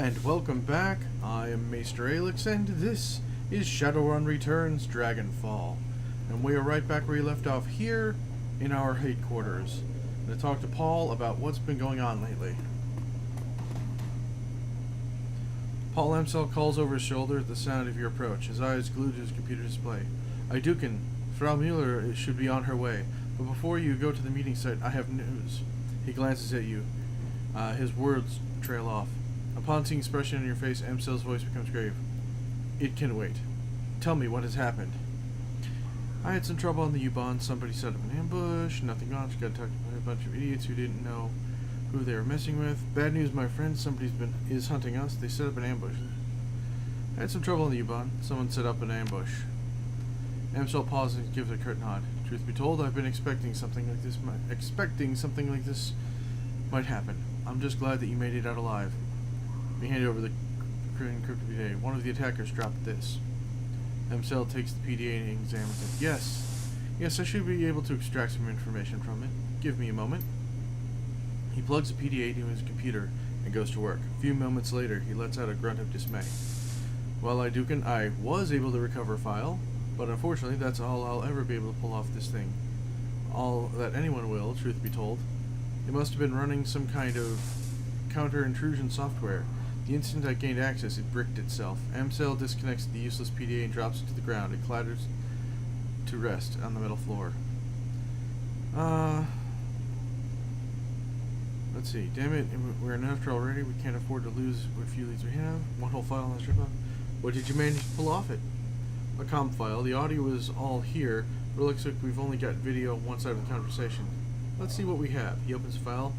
And welcome back. I am Maester Aelix, and this is ShadowRun Returns Dragonfall. And we are right back where we left off here in our headquarters. I'm going to talk to Paul about what's been going on lately. Paul himself calls over his shoulder at the sound of your approach, his eyes glued to his computer display. Aiduken, Frau Muller should be on her way, but before you go to the meeting site, I have news. He glances at you. His words trail off. Upon seeing expression on your face, Amsel's voice becomes grave. It can wait. Tell me what has happened. I had some trouble on the U-Bahn. Somebody set up an ambush. Nothing on. She got attacked by a bunch of idiots who didn't know who they were messing with. Bad news, my friend. Somebody's is hunting us. They set up an ambush. I had some trouble on the U-Bahn. Someone set up an ambush. Amsel pauses and gives a curt nod. Truth be told, I've been expecting something like this might happen. I'm just glad that you made it out alive. We hand over the encrypted PDA. One of the attackers dropped this. Amsel takes the PDA and examines it. Yes, I should be able to extract some information from it. Give me a moment. He plugs the PDA into his computer and goes to work. A few moments later, he lets out a grunt of dismay. Well, Aiduken, I was able to recover a file, but unfortunately, that's all I'll ever be able to pull off this thing. All that anyone will, truth be told. It must have been running some kind of counter-intrusion software. The instant I gained access, it bricked itself. Amsel disconnects the useless PDA and drops it to the ground. It clatters to rest on the metal floor. Let's see. Damn it, we're in after already. We can't afford to lose what few leads we have. One whole file on the strip. What did you manage to pull off it? A comp file. The audio is all here, but it looks like we've only got video on one side of the conversation. Let's see what we have. He opens the file.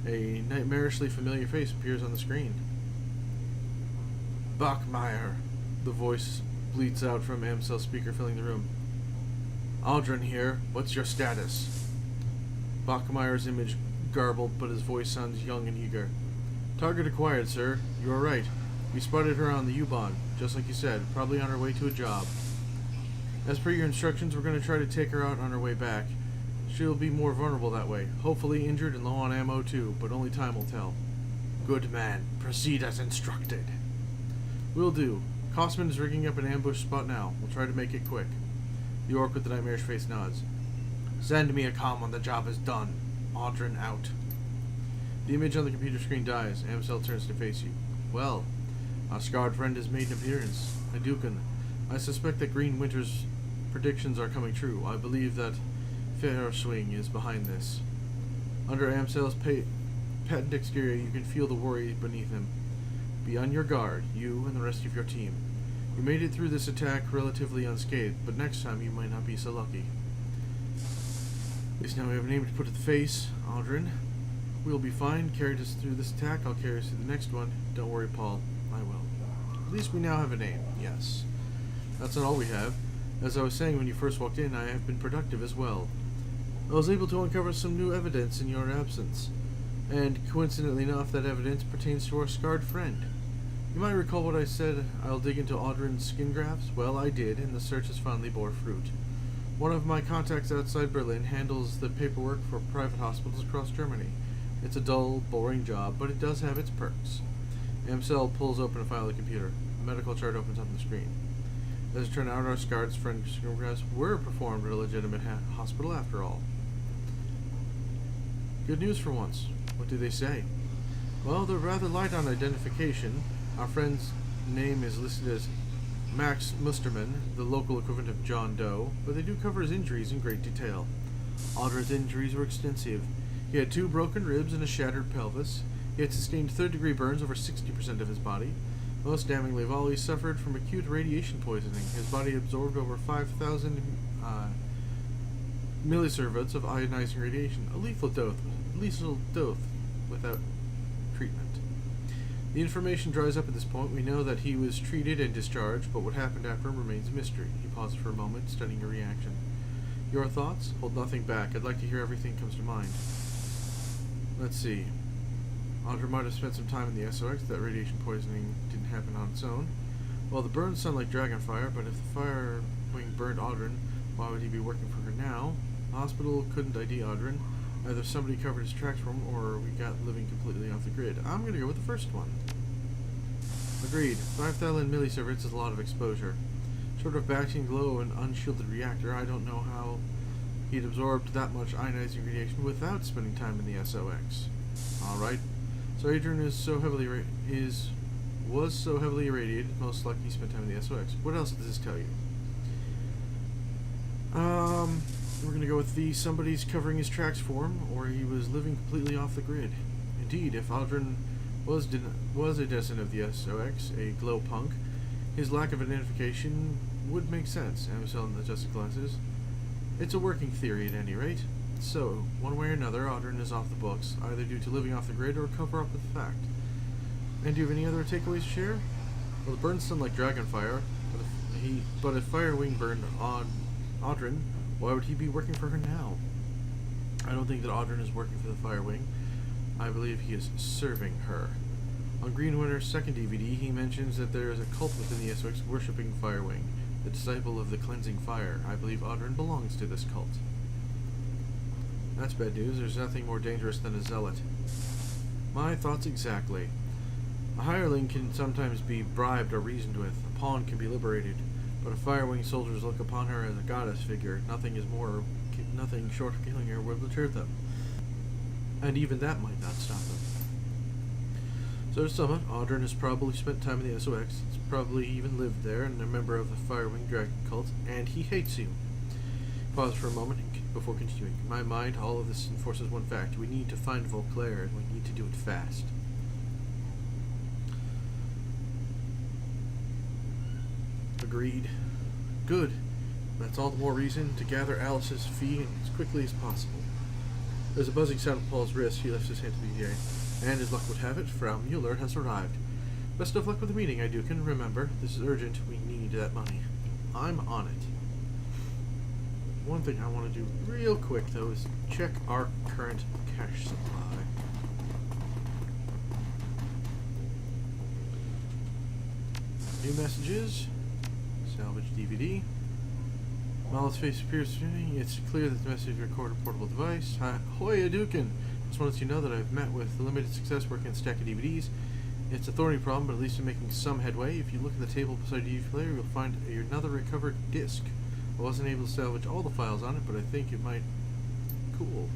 A nightmarishly familiar face appears on the screen. Bachmeier, the voice bleats out from Amsel's speaker, filling the room. Aldrin here. What's your status? Bachmeier's image garbled, but his voice sounds young and eager. Target acquired, sir. You are right. We spotted her on the U-Bahn, just like you said, probably on her way to a job. As per your instructions, we're going to try to take her out on her way back. She'll be more vulnerable that way. Hopefully injured and low on ammo too, but only time will tell. Good man. Proceed as instructed. Will do. Kosman is rigging up an ambush spot now. We'll try to make it quick. The orc with the nightmarish face nods. Send me a comm when the job is done. Aldrin out. The image on the computer screen dies. Amsel turns to face you. Well, our scarred friend has made an appearance. Aiduken, I suspect that Green Winter's predictions are coming true. I believe that Fairswing is behind this. Under Amsel's patent exterior, you can feel the worry beneath him. Be on your guard, you and the rest of your team. You made it through this attack relatively unscathed, but next time you might not be so lucky. At least now we have a name to put to the face, Aldrin. We'll be fine. Carried us through this attack. I'll carry us through the next one. Don't worry, Paul. I will. At least we now have a name. Yes. That's not all we have. As I was saying when you first walked in, I have been productive as well. I was able to uncover some new evidence in your absence. And coincidentally enough, that evidence pertains to our scarred friend. You might recall what I said, I'll dig into Aldrin's skin grafts? Well, I did, and the searches finally bore fruit. One of my contacts outside Berlin handles the paperwork for private hospitals across Germany. It's a dull, boring job, but it does have its perks. Amsel pulls open a file on the computer. A medical chart opens up on the screen. As it turned out, our scarred friend's skin grafts were performed at a legitimate hospital after all. Good news for once. What do they say? Well, they're rather light on identification. Our friend's name is listed as Max Musterman, the local equivalent of John Doe, but they do cover his injuries in great detail. Aldrin's injuries were extensive. He had 2 broken ribs and a shattered pelvis. He had sustained third-degree burns over 60% of his body. Most damningly of all, he suffered from acute radiation poisoning. His body absorbed over 5,000 millisieverts of ionizing radiation, a lethal dose without treatment. The information dries up at this point. We know that he was treated and discharged, but what happened after him remains a mystery. He paused for a moment, studying your reaction. Your thoughts? Hold nothing back. I'd like to hear everything that comes to mind. Let's see. Aldrin might have spent some time in the SOX. That radiation poisoning didn't happen on its own. Well, the burns sound like dragonfire, but if the fire wing burned Aldrin, why would he be working for her now? The hospital couldn't ID Aldrin. Either somebody covered his tracks for him, or we got living completely off the grid. I'm going to go with the first one. Agreed. 5,000 millisieverts is a lot of exposure. Short of backing glow and unshielded reactor, I don't know how he'd absorbed that much ionizing radiation without spending time in the SOX. Alright. So Adrian was so heavily irradiated, most likely he spent time in the SOX. What else does this tell you? We're gonna go with the somebody's covering his tracks for him, or he was living completely off the grid. Indeed, if Aldrin was a descendant of the SOX, a glow punk, his lack of identification would make sense. Amsel adjusted glasses. It's a working theory at any rate. So, one way or another, Aldrin is off the books, either due to living off the grid or cover up with the fact. And do you have any other takeaways to share? Well, the burns sound like Dragonfire, but if Firewing burned on Audrin, why would he be working for her now? I don't think that Audrin is working for the Firewing. I believe he is serving her. On Greenwinter's second DVD, he mentions that there is a cult within the SOX worshipping Firewing, the disciple of the cleansing fire. I believe Audrin belongs to this cult. That's bad news. There's nothing more dangerous than a zealot. My thoughts exactly. A hireling can sometimes be bribed or reasoned with. A pawn can be liberated. But if Firewing soldiers look upon her as a goddess figure, nothing short of killing her will deter them. And even that might not stop them. So to sum up, Audrin has probably spent time in the SOX, has probably even lived there, and a member of the Firewing Dragon cult, and he hates you. Pause for a moment before continuing. In my mind, all of this enforces one fact. We need to find Vauclair, and we need to do it fast. Agreed. Good. That's all the more reason to gather Alice's fee as quickly as possible. There's a buzzing sound at Paul's wrist. He lifts his hand to the VA. And as luck would have it, Frau Muller has arrived. Best of luck with the meeting, Aiduken. Remember, this is urgent. We need that money. I'm on it. One thing I want to do real quick, though, is check our current cash supply. New messages. Salvage DVD. While his face appears to me, it's clear that the message recorded a portable device. Ahoy, Aiduken! Just wanted to let you know that I've met with limited success working on a stack of DVDs. It's a thorny problem, but at least I'm making some headway. If you look at the table beside the DVD player, you'll find another recovered disc. I wasn't able to salvage all the files on it, but I think it might... Cool.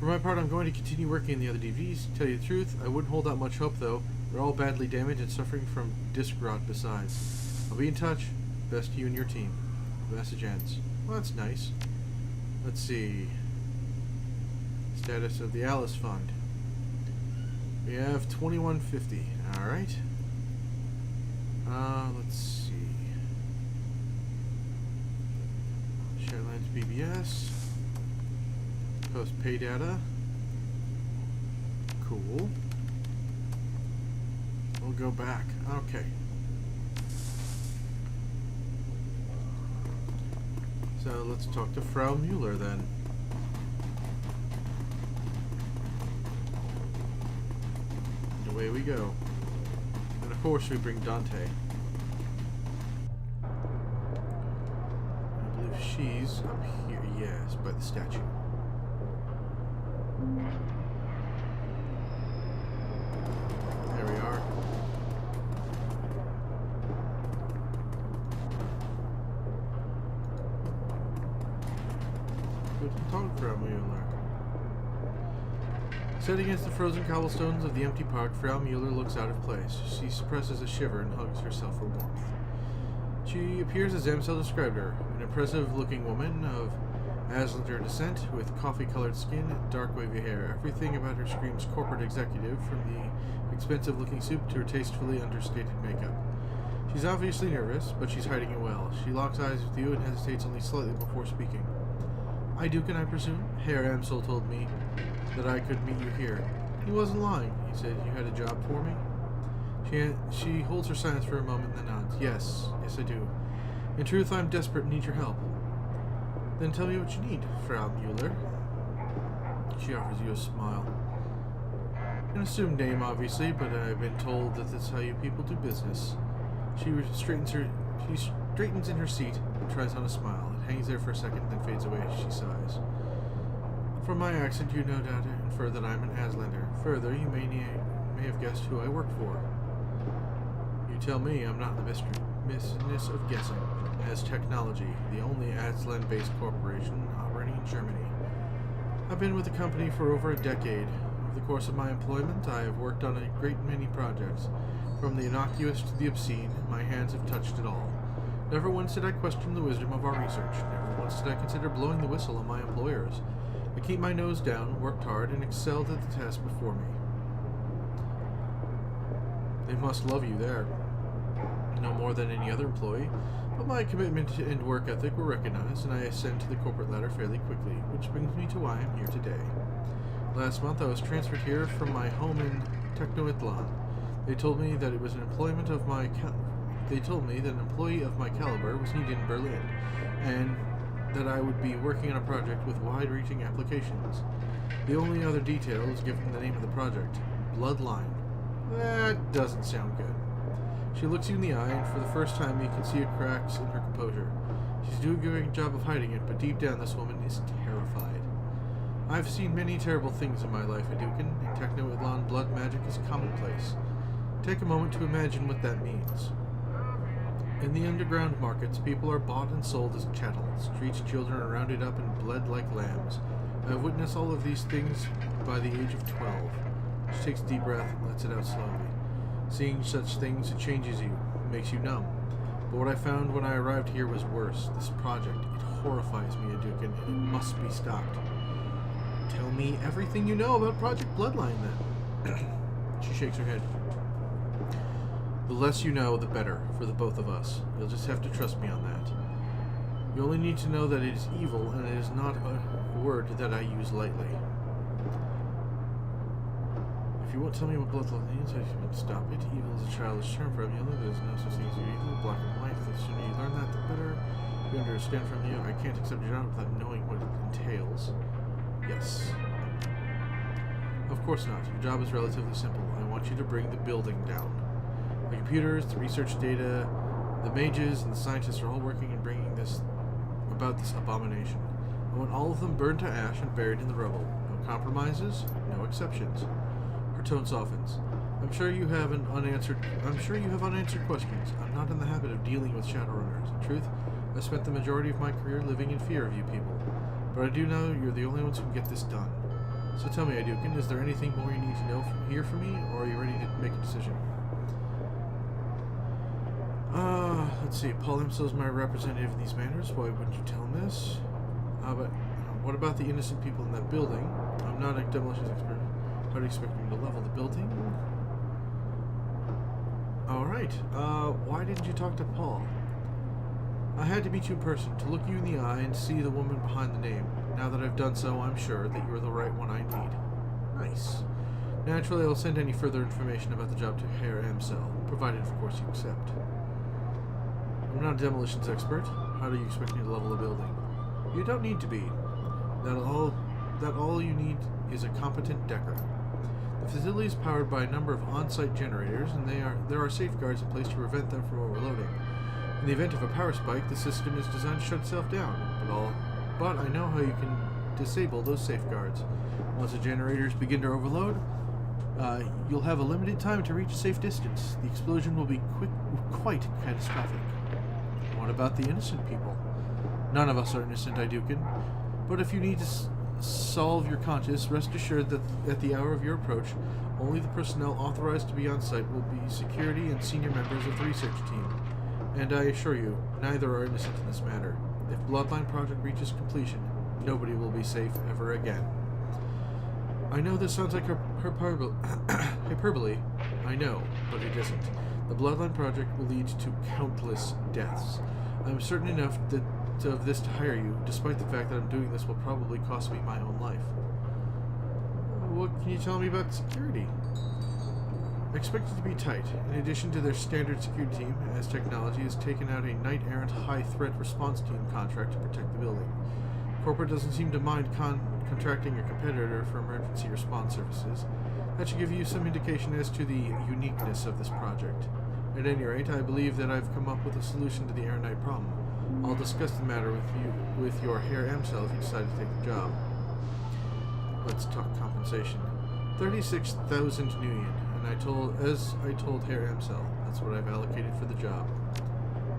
For my part, I'm going to continue working on the other DVDs. To tell you the truth, I wouldn't hold out much hope, though. They're all badly damaged and suffering from disc rot besides. I'll be in touch. Best to you and your team. The message ends. Well, that's nice. Let's see. Status of the Alice Fund. We have 2150. Alright. Let's see. Shadowlands BBS. Post pay data. Cool. We'll go back. Okay. So let's talk to Frau Muller then. And away we go. And of course we bring Dante. I believe she's up here. Yes, by the statue. There we are. Talk Frau Muller. Set against the frozen cobblestones of the empty park, Frau Muller looks out of place. She suppresses a shiver and hugs herself for warmth. She appears as Amsel described her, an impressive-looking woman of Aslander descent, with coffee-colored skin and dark wavy hair. Everything about her screams corporate executive, from the expensive-looking soup to her tastefully understated makeup. She's obviously nervous, but she's hiding it well. She locks eyes with you and hesitates only slightly before speaking. Aiduken, I presume? Herr Amsel told me that I could meet you here. He wasn't lying. He said you had a job for me. She holds her silence for a moment and then nods. Yes, I do. In truth, I'm desperate and need your help. Then tell me what you need, Frau Muller. She offers you a smile. An assumed name, obviously, but I've been told that that's how you people do business. She straightens in her seat and tries on a smile. It hangs there for a second, then fades away as she sighs. From my accent, you no doubt infer that I'm an Aslander. Further, you may have guessed who I work for. You tell me I'm not in the business of guessing. As Technology, the only Aztlan-based corporation operating in Germany. I've been with the company for over a decade. Over the course of my employment, I have worked on a great many projects. From the innocuous to the obscene, my hands have touched it all. Never once did I question the wisdom of our research. Never once did I consider blowing the whistle on my employers. I keep my nose down, worked hard, and excelled at the task before me. They must love you there. No more than any other employee, but my commitment and work ethic were recognized, and I ascend to the corporate ladder fairly quickly, which brings me to why I'm here today. Last month, I was transferred here from my home in Technoitlan. They told me that it was an employment of my They told me that an employee of my caliber was needed in Berlin, and that I would be working on a project with wide-reaching applications. The only other detail is given the name of the project, Bloodline. That doesn't sound good. She looks you in the eye, and for the first time you can see a cracks in her composure. She's doing a good job of hiding it, but deep down this woman is terrified. I've seen many terrible things in my life, Aiduken. In Technoitlan, blood magic is commonplace. Take a moment to imagine what that means. In the underground markets, people are bought and sold as chattel. Streets children are rounded up and bled like lambs. I have witnessed all of these things by the age of 12. She takes a deep breath and lets it out slowly. Seeing such things, it changes you, makes you numb. But what I found when I arrived here was worse. This project, it horrifies me, Aiduken, and it must be stopped. Tell me everything you know about Project Bloodline, then. She shakes her head. The less you know, the better, for the both of us. You'll just have to trust me on that. You only need to know that it is evil, and it is not a word that I use lightly. If you won't tell me what bloodline means, I should stop it. Evil is a childish term for Muller. There's no such thing as evil, black and white. The sooner you learn that, the better. You understand from you. I can't accept your job without knowing what it entails. Yes. Of course not. Your job is relatively simple. I want you to bring the building down. The computers, the research data, the mages, and the scientists are all working in bringing about this abomination. I want all of them burned to ash and buried in the rubble. No compromises, no exceptions. Her tone softens. I'm sure you have unanswered questions. I'm not in the habit of dealing with Shadowrunners. In truth, I spent the majority of my career living in fear of you people. But I do know you're the only ones who can get this done. So tell me, Aiduken, is there anything more you need to know here from me, or are you ready to make a decision? Let's see. Paul himself is my representative in these matters. Why wouldn't you tell him this? But what about the innocent people in that building? I'm not a demolitions expert. How do you expect me to level the building? Alright. Why didn't you talk to Paul? I had to meet you in person, to look you in the eye and see the woman behind the name. Now that I've done so, I'm sure that you're the right one I need. Nice. Naturally, I'll send any further information about the job to Herr Amsel, provided, of course, you accept. I'm not a demolitions expert. How do you expect me to level a building? You don't need to be. That all you need is a competent decker. The facility is powered by a number of on-site generators, and there are safeguards in place to prevent them from overloading. In the event of a power spike, the system is designed to shut itself down, but I know how you can disable those safeguards. Once the generators begin to overload, you'll have a limited time to reach a safe distance. The explosion will be quite catastrophic. What about the innocent people? None of us are innocent, Aiduken. But if you need to solve your conscience, rest assured that at the hour of your approach, only the personnel authorized to be on site will be security and senior members of the research team. And I assure you, neither are innocent in this matter. If Bloodline Project reaches completion, nobody will be safe ever again. I know this sounds like hyperbole. I know, but it isn't. The Bloodline Project will lead to countless deaths. I'm certain enough of this to hire you, despite the fact that I'm doing this will probably cost me my own life. What can you tell me about security? Expected to be tight. In addition to their standard security team, as Technology has taken out a knight-errant high-threat response team contract to protect the building. Corporate doesn't seem to mind contracting a competitor for emergency response services. That should give you some indication as to the uniqueness of this project. At any rate, I believe that I've come up with a solution to the Air Knight problem. I'll discuss the matter with your Herr Amsel if you decide to take the job. Let's talk compensation. 36,000 Nuyen, and as I told Herr Amsel, That's what I've allocated for the job.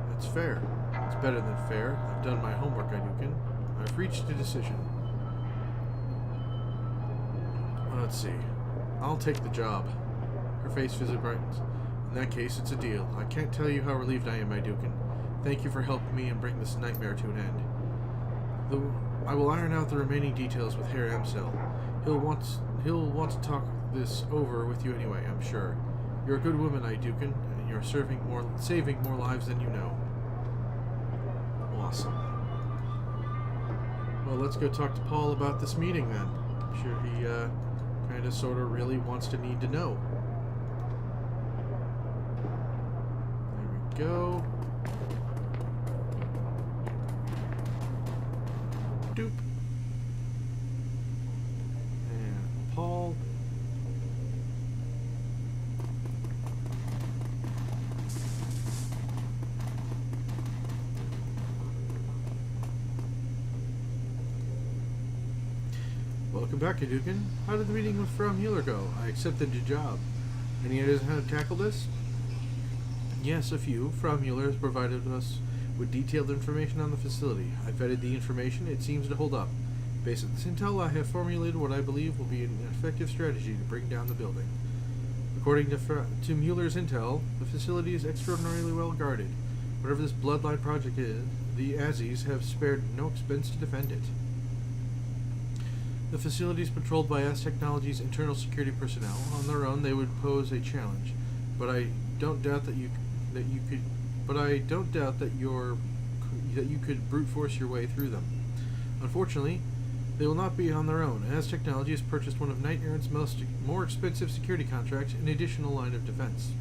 That's fair. It's better than fair. I've done my homework, Aiduken. I've reached a decision. Let's see. I'll take the job. Her face visibly brightens. In that case, it's a deal. I can't tell you how relieved I am, Aiduken. Thank you for helping me and bring this nightmare to an end. Though I will iron out the remaining details with Herr Amsel. He'll want to talk this over with you anyway, I'm sure. You're a good woman, Aiduken, and you're saving more lives than you know. Awesome. Well, let's go talk to Paul about this meeting then. I'm sure he kind of sort of really wants to need to know. There we go. Doop. And Paul. Welcome back, Aiduken. How did the meeting with Frau Muller go? I accepted your job. Any ideas on how to tackle this? Yes, a few. Frau Muller has provided us with detailed information on the facility. I vetted the information. It seems to hold up. Based on this intel, I have formulated what I believe will be an effective strategy to bring down the building. According to Muller's intel, the facility is extraordinarily well guarded. Whatever this bloodline project is, the Azis have spared no expense to defend it. The facility is patrolled by AS Technology's internal security personnel. On their own, they would pose a challenge, but I don't doubt that you could brute force your way through them. Unfortunately, they will not be on their own. AS Technology has purchased one of Knight Errant's more expensive security contracts, an additional line of defense.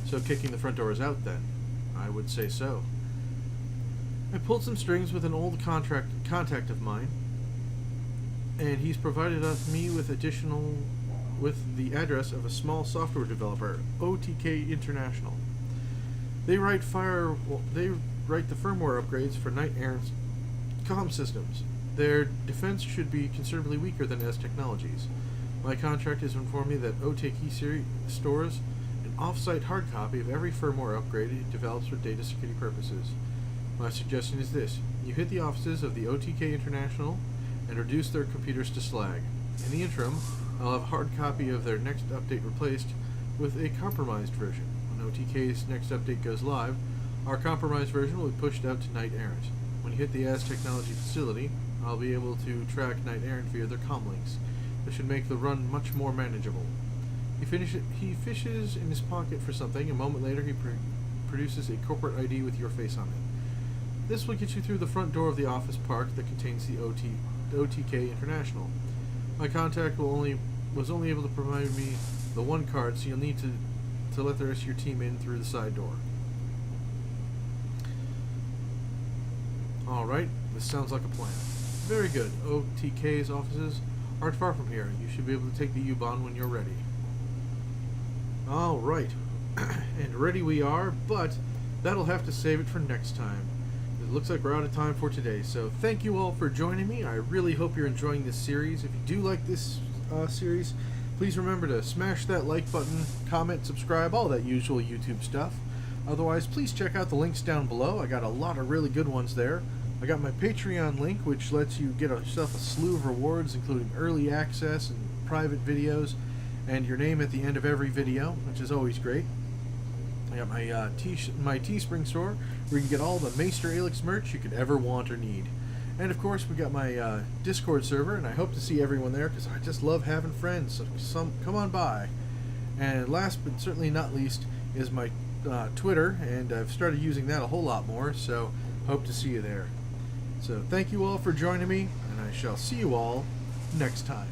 So kicking the front door is out then? I would say so. I pulled some strings with an old contact of mine, and he's provided me with the address of a small software developer, OTK International. They write the firmware upgrades for Knight Errant's comm systems. Their defense should be considerably weaker than AS Technology's. My contract has informed me that OTK stores an off-site hard copy of every firmware upgrade it develops for data security purposes. My suggestion is this. You hit the offices of the OTK International and reduce their computers to slag. In the interim, I'll have a hard copy of their next update replaced with a compromised version. When OTK's next update goes live, our compromised version will be pushed out to Knight Errant. When you hit the AS Technology facility, I'll be able to track Knight Errant via their comlinks. This should make the run much more manageable. He fishes in his pocket for something. A moment later, he produces a corporate ID with your face on it. This will get you through the front door of the office park that contains the OTK International. My contact was only able to provide me the one card, so you'll need to let the rest of your team in through the side door. Alright, this sounds like a plan. Very good. OTK's offices aren't far from here. You should be able to take the U-Bahn when you're ready. Alright. And ready we are, but that'll have to save it for next time. It looks like we're out of time for today, so thank you all for joining me. I really hope you're enjoying this series. If you do like this series, please remember to smash that like button, comment, subscribe, all that usual YouTube stuff. Otherwise, please check out the links down below. I got a lot of really good ones there. I got my Patreon link, which lets you get yourself a slew of rewards, including early access and private videos, and your name at the end of every video, which is always great. I got my Teespring store, where you can get all the Maester Aelix merch you could ever want or need. And of course, we got my Discord server, and I hope to see everyone there, because I just love having friends, so come on by. And last but certainly not least is my Twitter, and I've started using that a whole lot more, so hope to see you there. So thank you all for joining me, and I shall see you all next time.